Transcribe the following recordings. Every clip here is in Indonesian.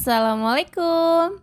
Assalamualaikum.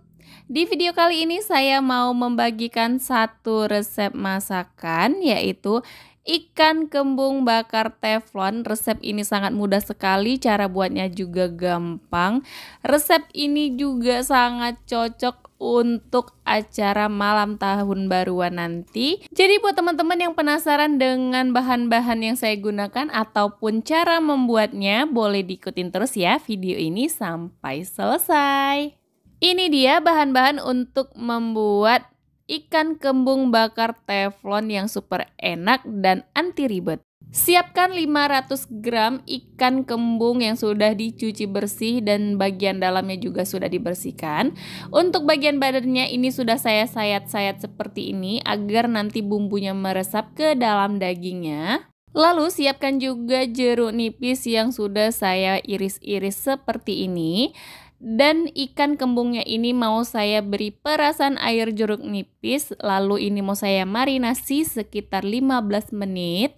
Di video kali ini saya mau membagikan satu resep masakan, yaitu ikan kembung bakar teflon. Resep ini sangat mudah sekali, cara buatnya juga gampang. Resep ini juga sangat cocok untuk acara malam tahun baruan nanti. Jadi buat teman-teman yang penasaran dengan bahan-bahan yang saya gunakan ataupun cara membuatnya, boleh diikutin terus ya video ini sampai selesai. Ini dia bahan-bahan untuk membuat ikan kembung bakar teflon yang super enak dan anti ribet. Siapkan 500 gram ikan kembung yang sudah dicuci bersih dan bagian dalamnya juga sudah dibersihkan. Untuk bagian badannya ini sudah saya sayat-sayat seperti ini agar nanti bumbunya meresap ke dalam dagingnya. Lalu siapkan juga jeruk nipis yang sudah saya iris-iris seperti ini. Dan ikan kembungnya ini mau saya beri perasan air jeruk nipis, lalu ini mau saya marinasi sekitar 15 menit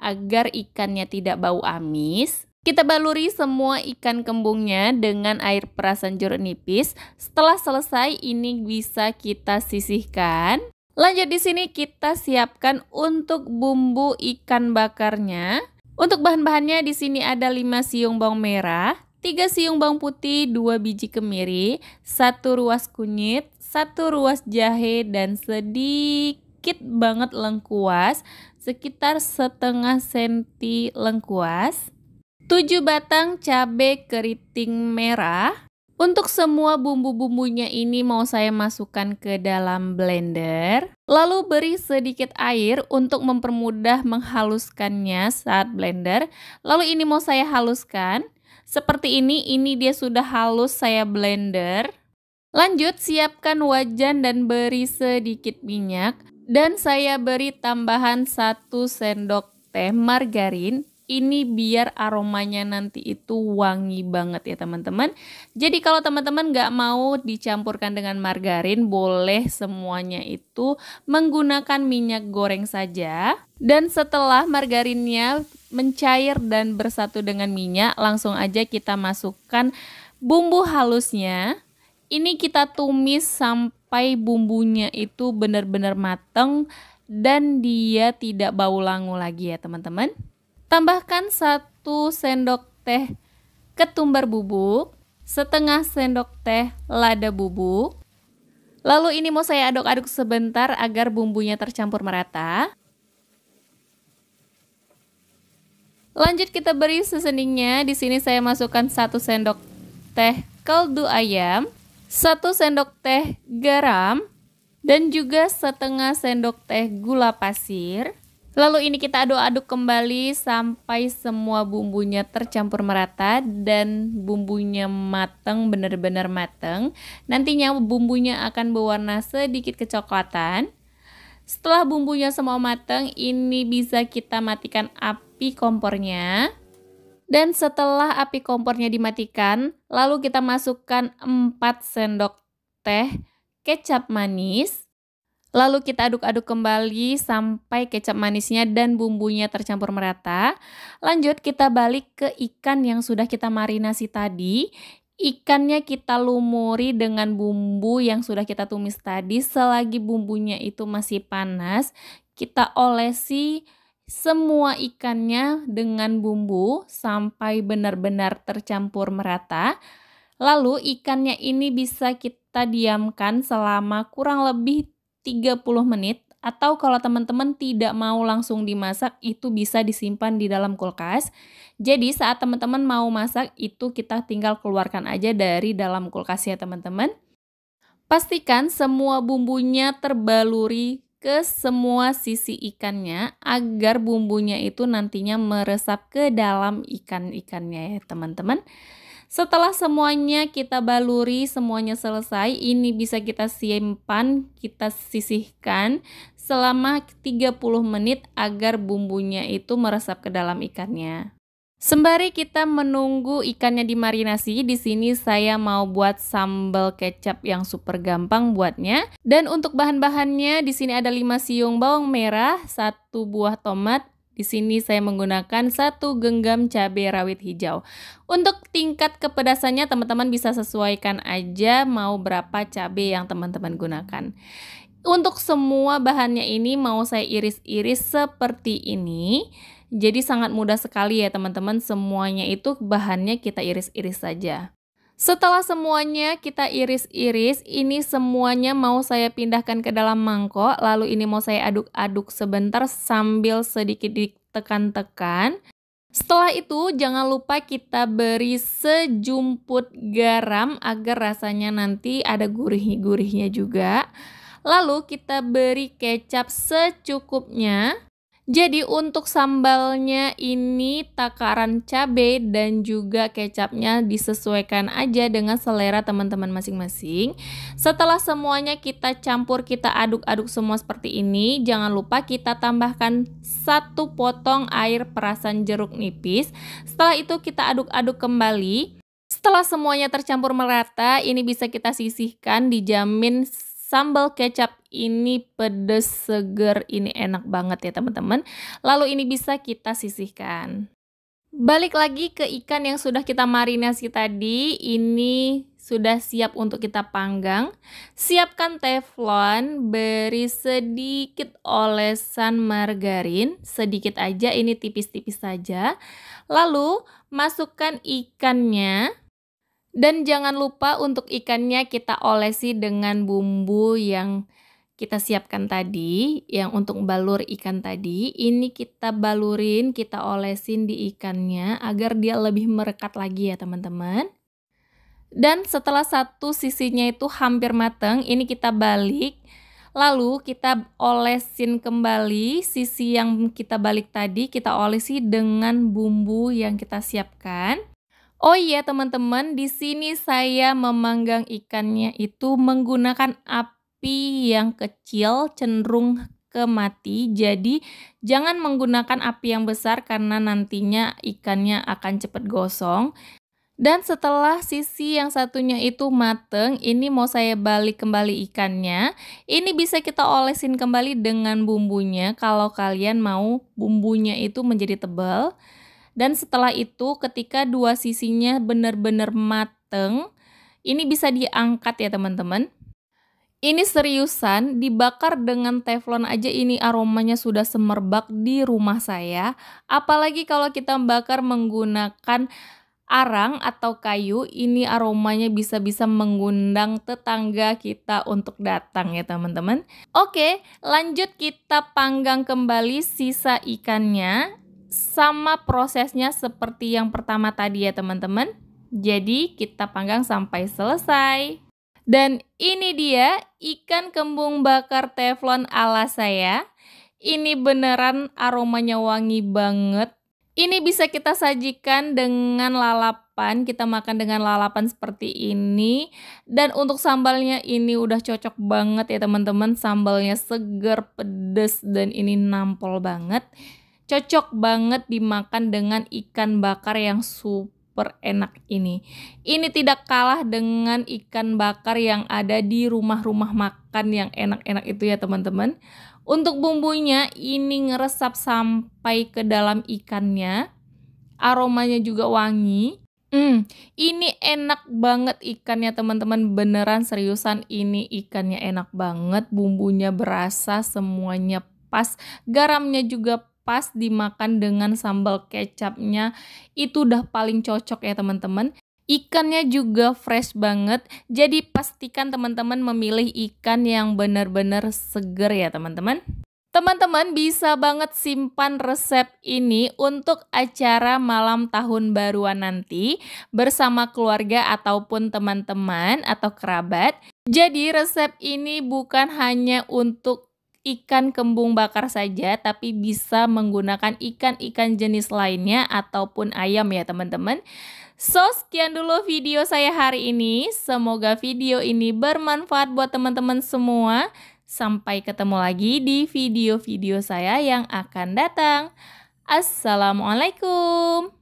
agar ikannya tidak bau amis. Kita baluri semua ikan kembungnya dengan air perasan jeruk nipis. Setelah selesai ini bisa kita sisihkan. Lanjut di sini kita siapkan untuk bumbu ikan bakarnya. Untuk bahan-bahannya di sini ada 5 siung bawang merah, 3 siung bawang putih, 2 biji kemiri, 1 ruas kunyit, 1 ruas jahe, dan sedikit banget lengkuas, sekitar setengah senti lengkuas, 7 batang cabai keriting merah. Untuk semua bumbu-bumbunya ini mau saya masukkan ke dalam blender. Lalu beri sedikit air untuk mempermudah menghaluskannya saat blender. Lalu ini mau saya haluskan. Seperti ini dia sudah halus saya blender. Lanjut siapkan wajan dan beri sedikit minyak. Dan saya beri tambahan 1 sendok teh margarin. Ini biar aromanya nanti itu wangi banget ya teman-teman. Jadi kalau teman-teman nggak mau dicampurkan dengan margarin, boleh semuanya itu menggunakan minyak goreng saja. Dan setelah margarinnya mencair dan bersatu dengan minyak, langsung aja kita masukkan bumbu halusnya. Ini kita tumis sampai bumbunya itu benar-benar mateng dan dia tidak bau langu lagi ya teman-teman. Tambahkan 1 sendok teh ketumbar bubuk, setengah sendok teh lada bubuk. Lalu ini mau saya aduk-aduk sebentar agar bumbunya tercampur merata. Lanjut kita beri seasoningnya. Di sini saya masukkan 1 sendok teh kaldu ayam, 1 sendok teh garam, dan juga setengah sendok teh gula pasir. Lalu ini kita aduk-aduk kembali sampai semua bumbunya tercampur merata dan bumbunya mateng, benar-benar mateng. Nantinya bumbunya akan berwarna sedikit kecoklatan. Setelah bumbunya semua mateng, ini bisa kita matikan api kompornya. Dan setelah api kompornya dimatikan, lalu kita masukkan 4 sendok teh kecap manis. Lalu kita aduk-aduk kembali sampai kecap manisnya dan bumbunya tercampur merata. Lanjut kita balik ke ikan yang sudah kita marinasi tadi. Ikannya kita lumuri dengan bumbu yang sudah kita tumis tadi. Selagi bumbunya itu masih panas, kita olesi semua ikannya dengan bumbu sampai benar-benar tercampur merata. Lalu ikannya ini bisa kita diamkan selama kurang lebih 30 menit, atau kalau teman-teman tidak mau langsung dimasak, itu bisa disimpan di dalam kulkas. Jadi saat teman-teman mau masak, itu kita tinggal keluarkan aja dari dalam kulkas ya teman-teman. Pastikan semua bumbunya terbaluri ke semua sisi ikannya agar bumbunya itu nantinya meresap ke dalam ikan-ikannya ya teman-teman. Setelah semuanya kita baluri, semuanya selesai, ini bisa kita simpan, kita sisihkan selama 30 menit agar bumbunya itu meresap ke dalam ikannya. Sembari kita menunggu ikannya dimarinasi, di sini saya mau buat sambal kecap yang super gampang buatnya. Dan untuk bahan-bahannya di sini ada 5 siung bawang merah, 1 buah tomat, Di sini saya menggunakan 1 genggam cabai rawit hijau. Untuk tingkat kepedasannya teman-teman bisa sesuaikan aja mau berapa cabai yang teman-teman gunakan. Untuk semua bahannya ini mau saya iris-iris seperti ini. Jadi sangat mudah sekali ya teman-teman, semuanya itu bahannya kita iris-iris saja. Setelah semuanya kita iris-iris, ini semuanya mau saya pindahkan ke dalam mangkok, lalu ini mau saya aduk-aduk sebentar sambil sedikit ditekan-tekan. Setelah itu jangan lupa kita beri sejumput garam agar rasanya nanti ada gurih-gurihnya juga. Lalu kita beri kecap secukupnya. Jadi untuk sambalnya ini takaran cabai dan juga kecapnya disesuaikan aja dengan selera teman-teman masing-masing. Setelah semuanya kita campur, kita aduk-aduk semua seperti ini. Jangan lupa kita tambahkan 1 potong air perasan jeruk nipis. Setelah itu kita aduk-aduk kembali. Setelah semuanya tercampur merata, ini bisa kita sisihkan, dijamin sambal kecap ini pedes, seger, ini enak banget ya teman-teman. Lalu ini bisa kita sisihkan. Balik lagi ke ikan yang sudah kita marinasi tadi, ini sudah siap untuk kita panggang. Siapkan teflon, beri sedikit olesan margarin, sedikit aja, ini tipis-tipis saja. Lalu masukkan ikannya. Dan jangan lupa untuk ikannya kita olesi dengan bumbu yang kita siapkan tadi, yang untuk balur ikan tadi. Ini kita balurin, kita olesin di ikannya agar dia lebih merekat lagi ya teman-teman. Dan setelah satu sisinya itu hampir matang, ini kita balik. Lalu kita olesin kembali sisi yang kita balik tadi, kita olesi dengan bumbu yang kita siapkan. Oh iya teman-teman, di sini saya memanggang ikannya itu menggunakan api yang kecil, cenderung ke mati. Jadi jangan menggunakan api yang besar karena nantinya ikannya akan cepat gosong. Dan setelah sisi yang satunya itu mateng, ini mau saya balik kembali ikannya. Ini bisa kita olesin kembali dengan bumbunya kalau kalian mau bumbunya itu menjadi tebal. Dan setelah itu ketika dua sisinya benar-benar mateng, ini bisa diangkat ya teman-teman. Ini seriusan, dibakar dengan teflon aja ini aromanya sudah semerbak di rumah saya. Apalagi kalau kita bakar menggunakan arang atau kayu, ini aromanya bisa-bisa mengundang tetangga kita untuk datang ya teman-teman. Oke, lanjut kita panggang kembali sisa ikannya. Sama prosesnya seperti yang pertama tadi ya teman-teman. Jadi kita panggang sampai selesai. Dan ini dia ikan kembung bakar teflon ala saya. Ini beneran aromanya wangi banget. Ini bisa kita sajikan dengan lalapan, kita makan dengan lalapan seperti ini. Dan untuk sambalnya ini udah cocok banget ya teman-teman. Sambalnya seger, pedes, dan ini nampol banget. Cocok banget dimakan dengan ikan bakar yang super enak ini. Ini tidak kalah dengan ikan bakar yang ada di rumah-rumah makan yang enak-enak itu ya teman-teman. Untuk bumbunya ini ngeresap sampai ke dalam ikannya. Aromanya juga wangi. Ini enak banget ikannya teman-teman, beneran seriusan ini ikannya enak banget. Bumbunya berasa, semuanya pas. Garamnya juga pas, dimakan dengan sambal kecapnya itu udah paling cocok ya teman-teman. Ikannya juga fresh banget, jadi pastikan teman-teman memilih ikan yang benar-benar seger ya teman-teman. Teman-teman bisa banget simpan resep ini untuk acara malam tahun baruan nanti bersama keluarga ataupun teman-teman atau kerabat. Jadi resep ini bukan hanya untuk ikan kembung bakar saja, tapi bisa menggunakan ikan-ikan jenis lainnya ataupun ayam ya teman-teman. So, sekian dulu video saya hari ini. Semoga video ini bermanfaat buat teman-teman semua. Sampai ketemu lagi di video-video saya yang akan datang. Assalamualaikum.